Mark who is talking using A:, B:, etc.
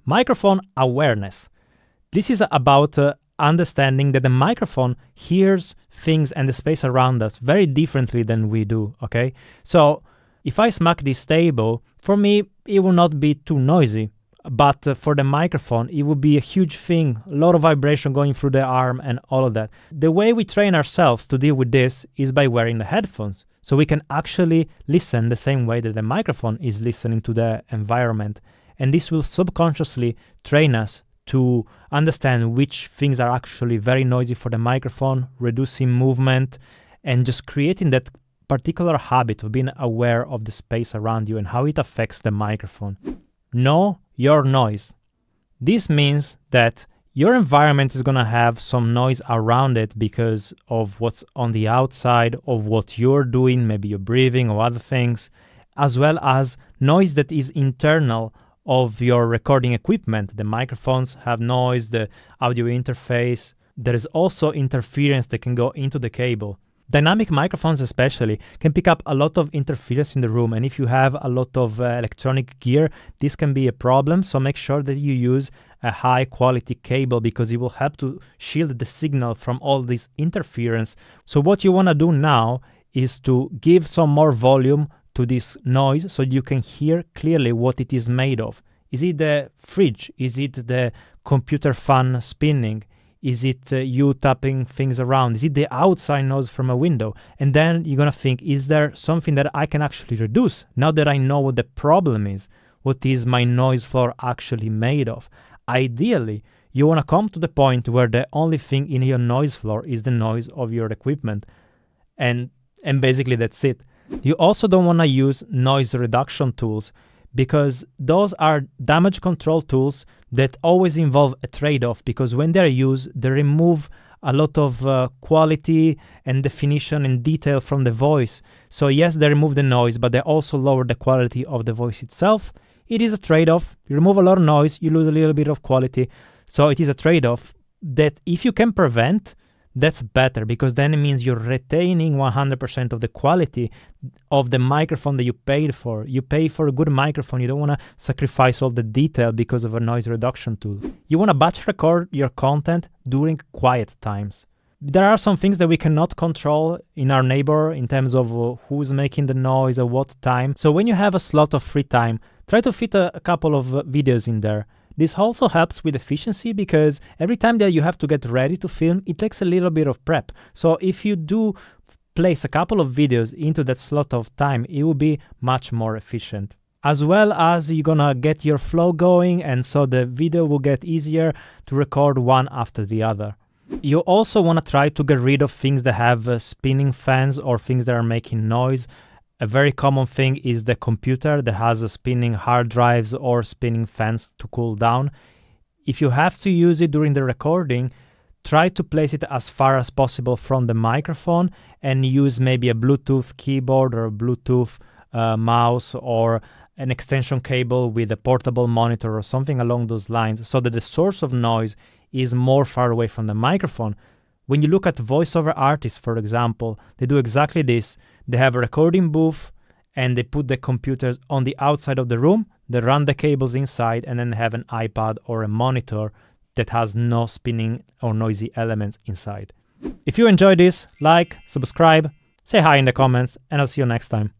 A: Microphone awareness. This is about understanding that the microphone hears things and the space around us very differently than we do, okay? So if I smack this table, for me, it will not be too noisy, but for the microphone, it will be a huge thing, a lot of vibration going through the arm and all of that. The way we train ourselves to deal with this is by wearing the headphones, so we can actually listen the same way that the microphone is listening to the environment. And this will subconsciously train us to understand which things are actually very noisy for the microphone, reducing movement, and just creating that particular habit of being aware of the space around you and how it affects the microphone. Know your noise. This means that your environment is going to have some noise around it because of what's on the outside, of what you're doing, maybe you're breathing or other things, as well as noise that is internal of your recording equipment. The microphones have noise, the audio interface. There is also interference that can go into the cable. Dynamic microphones especially can pick up a lot of interference in the room, and if you have a lot of electronic gear, this can be a problem. So make sure that you use a high quality cable because it will help to shield the signal from all this interference. So what you want to do now is to give some more volume to this noise so you can hear clearly what it is made of. Is it the fridge? Is it the computer fan spinning? Is it you tapping things around? Is it the outside noise from a window? And then you're going to think, is there something that I can actually reduce now that I know what the problem is? What is my noise floor actually made of? Ideally, you want to come to the point where the only thing in your noise floor is the noise of your equipment. And basically that's it. You also don't want to use noise reduction tools because those are damage control tools that always involve a trade-off, because when they're used, they remove a lot of quality and definition and detail from the voice. So yes, they remove the noise, but they also lower the quality of the voice itself. It is a trade-off. You remove a lot of noise, you lose a little bit of quality. So it is a trade-off that if you can prevent, that's better, because then it means you're retaining 100% of the quality of the microphone that you paid for. You pay for a good microphone. You don't want to sacrifice all the detail because of a noise reduction tool. You want to batch record your content during quiet times. There are some things that we cannot control in our neighbor in terms of who's making the noise at what time. So when you have a slot of free time, try to fit a couple of videos in there. This also helps with efficiency because every time that you have to get ready to film, it takes a little bit of prep. So if you do place a couple of videos into that slot of time, it will be much more efficient. As well as you're gonna get your flow going, and so the video will get easier to record one after the other. You also want to try to get rid of things that have spinning fans or things that are making noise. A very common thing is the computer that has a spinning hard drives or spinning fans to cool down. If you have to use it during the recording, try to place it as far as possible from the microphone and use maybe a Bluetooth keyboard or a Bluetooth mouse or an extension cable with a portable monitor or something along those lines so that the source of noise is more far away from the microphone. When you look at voiceover artists, for example, they do exactly this. They have a recording booth and they put the computers on the outside of the room, they run the cables inside, and then they have an iPad or a monitor that has no spinning or noisy elements inside. If you enjoyed this, like, subscribe, say hi in the comments, and I'll see you next time.